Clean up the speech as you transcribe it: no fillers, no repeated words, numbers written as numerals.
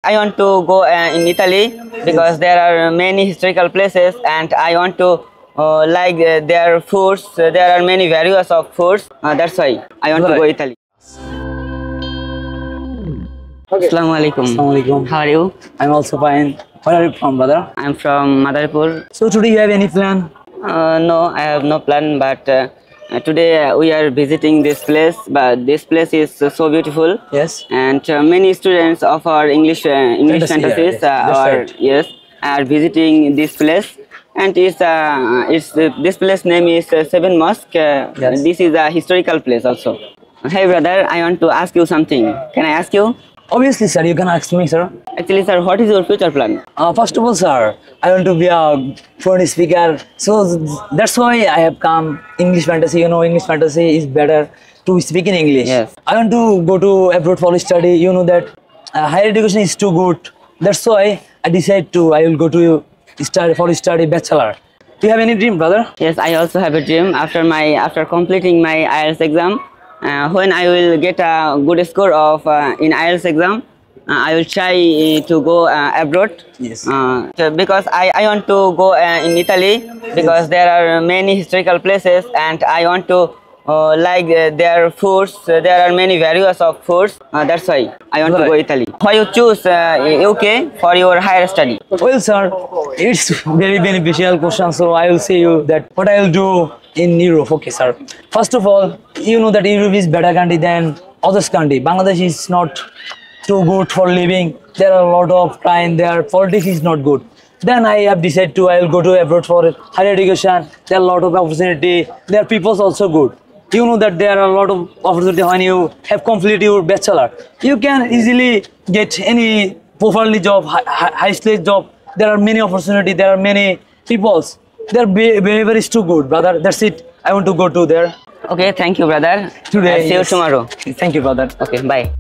I want to go in Italy because there are many historical places, and I want to like their foods. There are many varieties of foods. That's why I want to go Italy. Assalamu alaikum. Assalamu alaikum. How are you? I'm also fine. Where are you from, brother? I'm from Mohammadpur. So today you have any plan? No, I have no plan, but today we are visiting this place. But this place is so beautiful. Yes. And many students of our English fantasies are visiting this place. And this place name is Seven Mosque. Yes. This is a historical place also. Hey brother, I want to ask you something. Can I ask you? Obviously, sir, you can ask me, sir. Actually, sir, what is your future plan? First of all, sir, I want to be a fluent speaker. So that's why I have come English fantasy. You know, English fantasy is better to speak in English. Yes. I want to go to abroad for study. You know that higher education is too good. That's why I decide I will go to study bachelor. Do you have any dream, brother? Yes, I also have a dream. After completing my IELTS exam, when I will get a good score of in IELTS exam, I will try to go abroad. Yes. Because I want to go in Italy because there are many historical places, and I want to like their foods. There are many varieties of foods. That's why I want to go Italy. Why you choose UK for your higher study? Well, sir, it's very beneficial question. So I will say you that what I will do in Europe. Okay, sir. First of all, you know that Europe is better country than other country. Bangladesh is not too good for living. There are a lot of crime. Their politics is not good. Then I have decided I will go to abroad for higher education. There are a lot of opportunity. Their people's also good. You know that there are a lot of opportunity when you have completed your bachelor. You can easily get any properly job, high stage job. There are many opportunity. There are many peoples. Their behavior is too good, brother. That's it. I want to go to there. Okay, thank you, brother. Today, I'll see you tomorrow. Thank you, brother. Okay, bye.